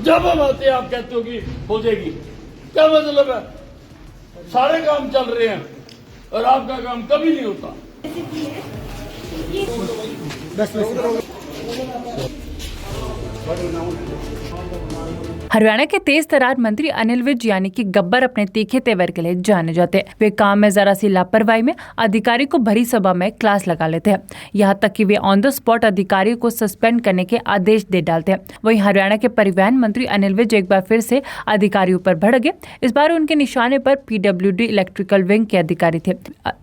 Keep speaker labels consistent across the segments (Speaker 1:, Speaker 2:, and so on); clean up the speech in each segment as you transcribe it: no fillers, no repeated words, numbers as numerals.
Speaker 1: जब हम आते हैं आप कहते हो कि हो जाएगी, क्या मतलब है? सारे काम चल रहे हैं और आपका काम कभी नहीं होता।
Speaker 2: हरियाणा के तेज तर्रार मंत्री अनिल विज यानी कि गब्बर अपने तीखे तेवर के लिए जाने जाते हैं। वे काम में जरा सी लापरवाही में अधिकारी को भरी सभा में क्लास लगा लेते हैं। यहाँ तक कि वे ऑन द स्पॉट अधिकारी को सस्पेंड करने के आदेश दे डालते हैं। वहीं हरियाणा के परिवहन मंत्री अनिल विज एक बार फिर से अधिकारियों पर भड़क गए। इस बार उनके निशाने पर PWD इलेक्ट्रिकल विंग के अधिकारी थे।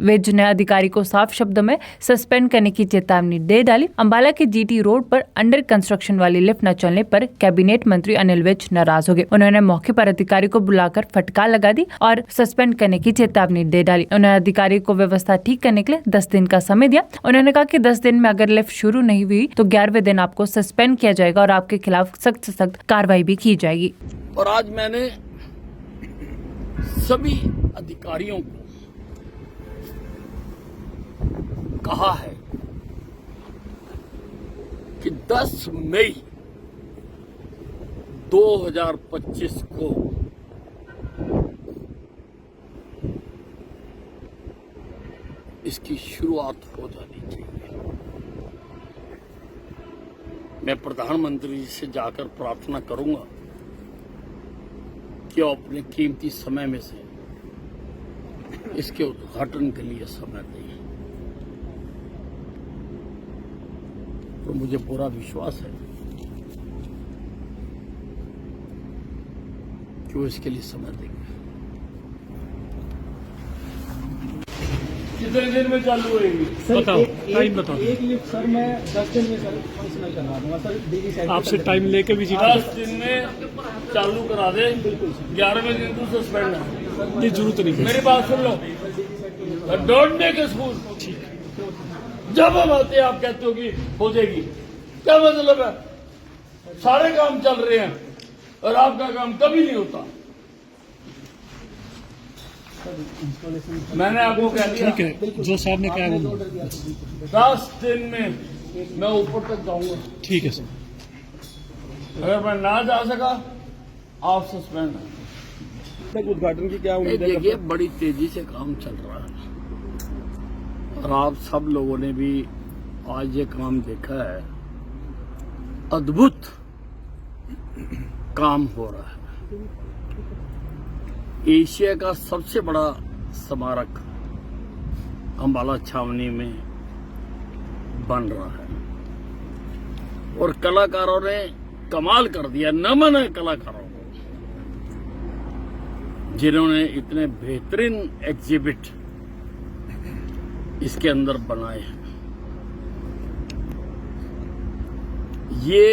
Speaker 2: विज ने अधिकारी को साफ शब्दों में सस्पेंड करने की चेतावनी दे डाली। अंबाला के GT रोड पर अंडर कंस्ट्रक्शन वाली लिफ्ट न चलने पर कैबिनेट मंत्री अनिल विज नाराज हो गए। उन्होंने मौके पर अधिकारी को बुलाकर फटकार लगा दी और सस्पेंड करने की चेतावनी दे डाली। उन्होंने अधिकारी को व्यवस्था ठीक करने के लिए 10 दिन का समय दिया। उन्होंने कहा कि 10 दिन में अगर लिफ्ट शुरू नहीं हुई तो 11वें दिन आपको सस्पेंड किया जाएगा और आपके खिलाफ सख्त से सख्त कार्रवाई भी की जाएगी।
Speaker 1: और आज मैंने सभी अधिकारियों को कहा है कि 10 मई 2025 को इसकी शुरुआत हो जानी चाहिए। मैं प्रधानमंत्री जी से जाकर प्रार्थना करूंगा कि वो अपने कीमती समय में से इसके उद्घाटन के लिए समय दें। तो मुझे पूरा विश्वास है कि वो इसके लिए समय देंगे। कितने दिन में चालू होगी?
Speaker 3: बताओ, टाइम बताओ।
Speaker 4: एक लिफ्ट सर मैं 10 दिन में सर फंक्शनल करवा दूंगा सर। डेली साइड
Speaker 3: आपसे टाइम लेके विजिट
Speaker 1: 10 दिन में चालू करा दे। 11वें दिन तो सस्पेंड है।
Speaker 3: की जरूरत नहीं।
Speaker 1: मेरी बात सुन लो, डोंट मेक स्कूल। जब हम आते हैं आप कहते हो कि हो जाएगी, क्या मतलब है? सारे काम चल रहे हैं और आपका काम कभी नहीं होता। मैंने आपको कह दिया,
Speaker 3: ठीक है, जो साहब ने कहा वो
Speaker 1: 10 दिन में मैं ऊपर तक जाऊंगा।
Speaker 3: ठीक है सर।
Speaker 1: अगर मैं ना जा सका आप सस्पेंड है।
Speaker 4: उद्घाटन की क्या उम्मीद है?
Speaker 1: देखिए, बड़ी तेजी से काम चल रहा है और आप सब लोगों ने भी आज ये काम देखा है। अद्भुत काम हो रहा है। एशिया का सबसे बड़ा स्मारक अंबाला छावनी में बन रहा है और कलाकारों ने कमाल कर दिया। नमन है कलाकारों को जिन्होंने इतने बेहतरीन एग्जिबिट इसके अंदर बनाए हैं। ये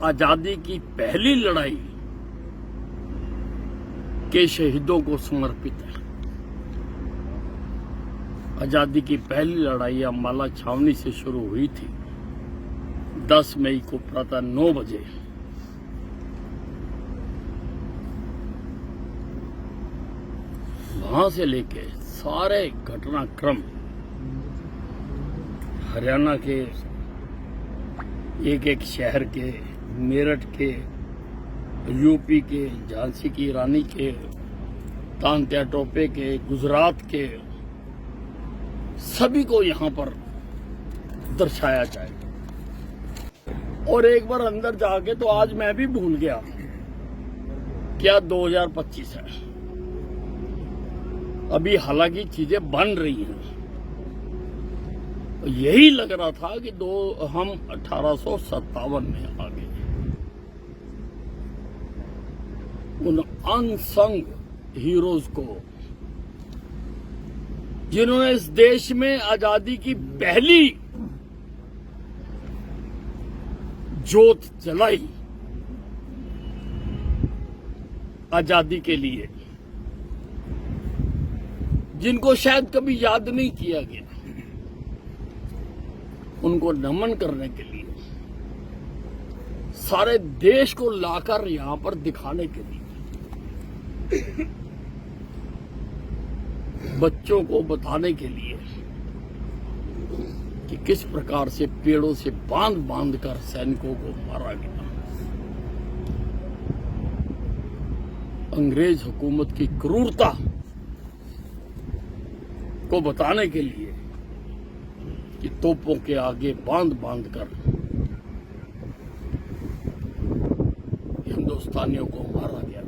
Speaker 1: आजादी की पहली लड़ाई के शहीदों को समर्पित है। आजादी की पहली लड़ाई अंबाला छावनी से शुरू हुई थी 10 मई को प्रातः 9 बजे। वहां से लेके सारे घटनाक्रम हरियाणा के एक एक शहर के, मेरठ के, यूपी के, झांसी की रानी के, तांत्या टोपे के, गुजरात के, सभी को यहां पर दर्शाया जाएगा। और एक बार अंदर जाके तो आज मैं भी भूल गया क्या 2025 है। अभी हालांकि चीजें बन रही हैं। यही लग रहा था कि हम 1857 में आ गए। उन अनसंग हीरोज को जिन्होंने इस देश में आजादी की पहली जोत जलाई आजादी के लिए, जिनको शायद कभी याद नहीं किया गया, उनको नमन करने के लिए, सारे देश को लाकर यहां पर दिखाने के लिए, बच्चों को बताने के लिए कि किस प्रकार से पेड़ों से बांध बांध कर सैनिकों को मारा गया। अंग्रेज हुकूमत की क्रूरता को बताने के लिए कि तोपों के आगे बांध बांध कर हिंदुस्तानियों को मारा गया।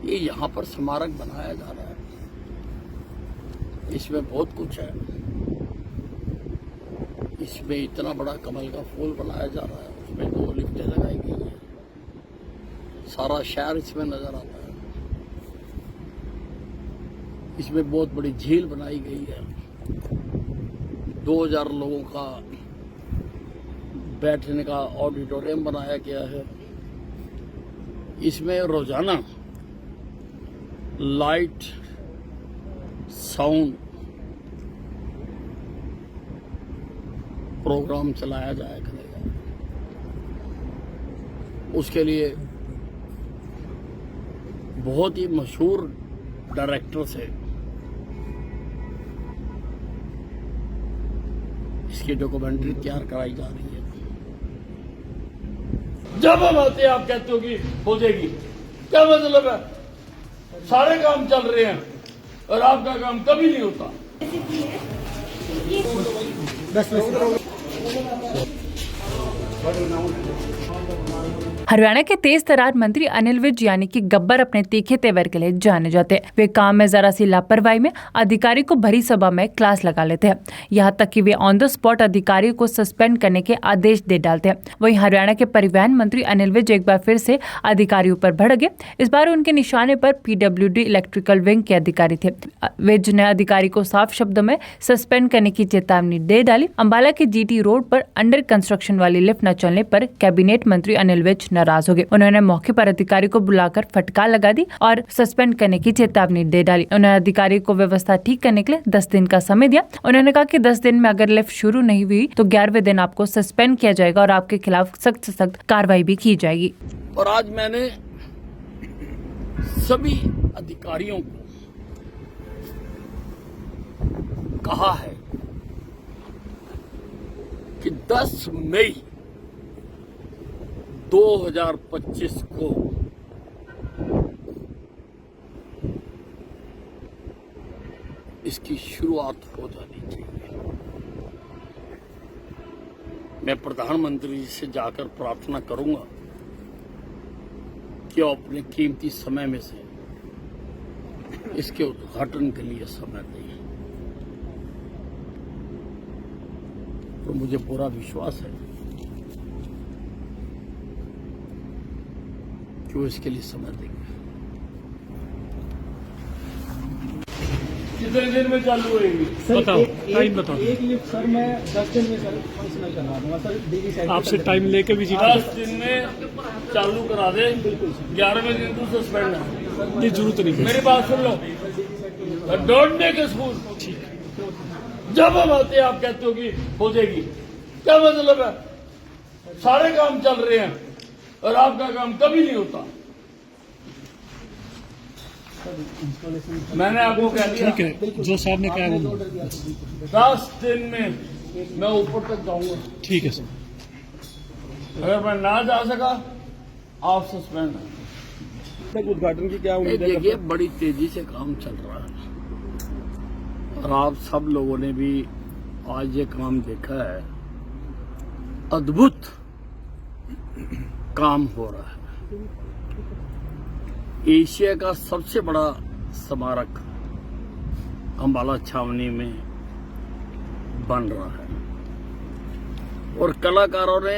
Speaker 1: ये यहां पर स्मारक बनाया जा रहा है, इसमें बहुत कुछ है। इसमें इतना बड़ा कमल का फूल बनाया जा रहा है, उसमें 2 लिफ्टें लगाई गई हैं, सारा शहर इसमें नजर आता है। इसमें बहुत बड़ी झील बनाई गई है, 2000 लोगों का बैठने का ऑडिटोरियम बनाया गया है। इसमें रोजाना लाइट साउंड प्रोग्राम चलाया जाया करेगा। उसके लिए बहुत ही मशहूर डायरेक्टर से इसकी डॉक्यूमेंट्री तैयार कराई जा रही है। जब हम आते हैं आप कहते हो कि हो जाएगी, क्या मतलब है? सारे काम चल रहे हैं और आपका काम कभी नहीं होता।
Speaker 2: हरियाणा के तेज तर्रार मंत्री अनिल विज यानी कि गब्बर अपने तीखे तेवर के लिए जाने जाते हैं। वे काम में जरा सी लापरवाही में अधिकारी को भरी सभा में क्लास लगा लेते हैं। यहाँ तक कि वे ऑन द स्पॉट अधिकारी को सस्पेंड करने के आदेश दे डालते हैं। वहीं हरियाणा के परिवहन मंत्री अनिल विज एक बार फिर से अधिकारियों पर भड़क गए। इस बार उनके निशाने पर PWD इलेक्ट्रिकल विंग के अधिकारी थे। विज ने अधिकारी को साफ शब्दों में सस्पेंड करने की चेतावनी दे डाली। अंबाला के GT रोड पर अंडर कंस्ट्रक्शन वाली लिफ्ट न चलने पर कैबिनेट मंत्री अनिल विज नाराज हो गए। उन्होंने मौके पर अधिकारी को बुलाकर फटकार लगा दी और सस्पेंड करने की चेतावनी दे डाली। उन्होंने अधिकारी को व्यवस्था ठीक करने के लिए 10 दिन का समय दिया। उन्होंने कहा कि 10 दिन में अगर लिफ्ट शुरू नहीं हुई तो 11वें दिन आपको सस्पेंड किया जाएगा और आपके खिलाफ सख्त से सख्त कार्रवाई भी की जाएगी।
Speaker 1: और आज मैंने सभी अधिकारियों को कहा है कि 10 मई 2025 को इसकी शुरुआत हो जानी चाहिए। मैं प्रधानमंत्री जी से जाकर प्रार्थना करूंगा कि वो अपने कीमती समय में से इसके उद्घाटन के लिए समय दें। तो मुझे पूरा विश्वास है कि वो इसके लिए समय देंगे। कितने दिन में चालू होगी?
Speaker 3: बताओ, टाइम बताओ।
Speaker 4: एक लिफ्ट सर मैं 10 दिन में सर फंक्शनल करवा दूंगा सर। डेली साइड
Speaker 3: आपसे टाइम लेके विजिट
Speaker 1: 10 दिन में चालू करा दे। बिल्कुल 11वें दिन तो सस्पेंड है।
Speaker 3: की जरूरत नहीं है।
Speaker 1: मेरी बात सुन लो, डोंट टेक स्कूल। जब हम आते हैं आप कहते हो कि हो जाएगी, क्या मतलब है? सारे काम चल रहे हैं और आपका काम कभी नहीं होता। मैंने आपको कह दिया,
Speaker 3: ठीक है, जो साहब ने कहा वो
Speaker 1: 10 दिन में मैं ऊपर तक जाऊंगा।
Speaker 3: ठीक है सर।
Speaker 1: अगर मैं ना जा सका आप सस्पेंड है।
Speaker 4: उद्घाटन की क्या उम्मीद है?
Speaker 1: देखिए, बड़ी तेजी से काम चल रहा है और आप सब लोगों ने भी आज ये काम देखा है। अद्भुत काम हो रहा है। एशिया का सबसे बड़ा स्मारक अंबाला छावनी में बन रहा है और कलाकारों ने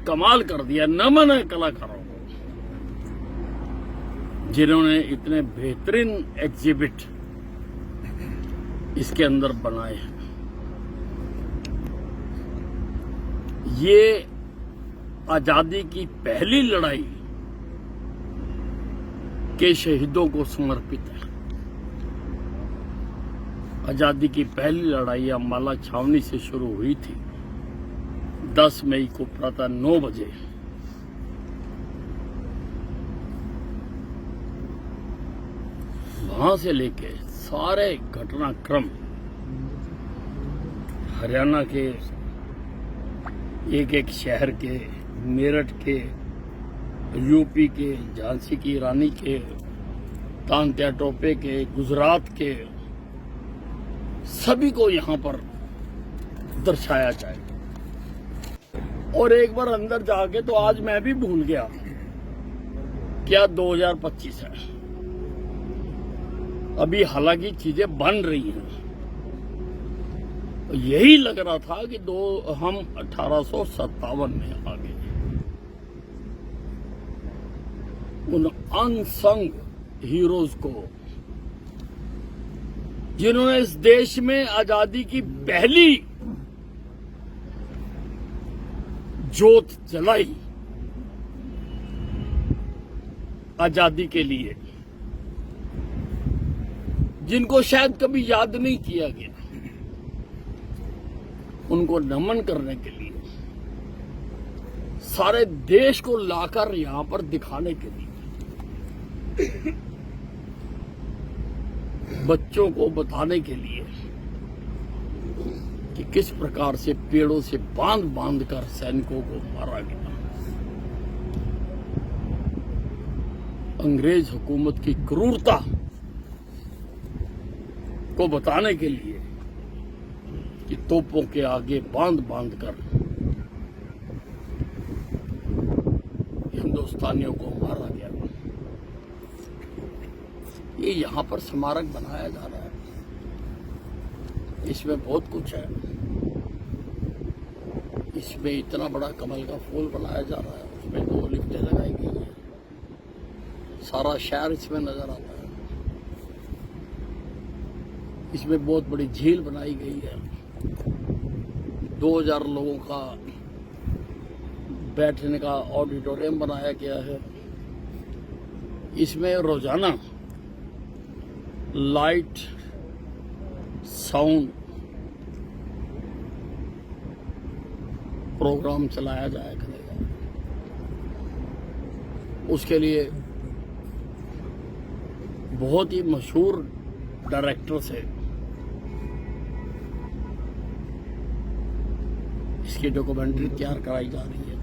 Speaker 1: कमाल कर दिया। नमन है कलाकारों को, जिन्होंने इतने बेहतरीन एग्जिबिट इसके अंदर बनाए हैं। ये आजादी की पहली लड़ाई के शहीदों को समर्पित है। आजादी की पहली लड़ाई अंबाला छावनी से शुरू हुई थी 10 मई को प्रातः 9 बजे। वहां से लेके सारे घटनाक्रम हरियाणा के एक एक शहर के, मेरठ के, यूपी के, झांसी की रानी के, तांत्या टोपे के, गुजरात के, सभी को यहां पर दर्शाया जाएगा। और एक बार अंदर जाके तो आज मैं भी भूल गया क्या 2025 है। अभी हालांकि चीजें बन रही हैं, यही लग रहा था कि हम 1857 में आ गए। उन अनसंग हीरोज को जिन्होंने इस देश में आजादी की पहली जोत जलाई आजादी के लिए, जिनको शायद कभी याद नहीं किया गया, उनको नमन करने के लिए, सारे देश को लाकर यहां पर दिखाने के लिए, बच्चों को बताने के लिए कि किस प्रकार से पेड़ों से बांध बांध कर सैनिकों को मारा गया। अंग्रेज हुकूमत की क्रूरता को बताने के लिए कि तोपों के आगे बांध बांध कर हिंदुस्तानियों को मारा गया। ये यहां पर स्मारक बनाया जा रहा है, इसमें बहुत कुछ है। इसमें इतना बड़ा कमल का फूल बनाया जा रहा है, उसमें 2 लिफ्टें लगाई गई हैं, सारा शहर इसमें नजर आता है। इसमें बहुत बड़ी झील बनाई गई है, 2000 लोगों का बैठने का ऑडिटोरियम बनाया गया है। इसमें रोजाना लाइट, साउंड प्रोग्राम चलाया जाया करेगा। उसके लिए बहुत ही मशहूर डायरेक्टर से इसकी डॉक्यूमेंट्री तैयार कराई जा रही है।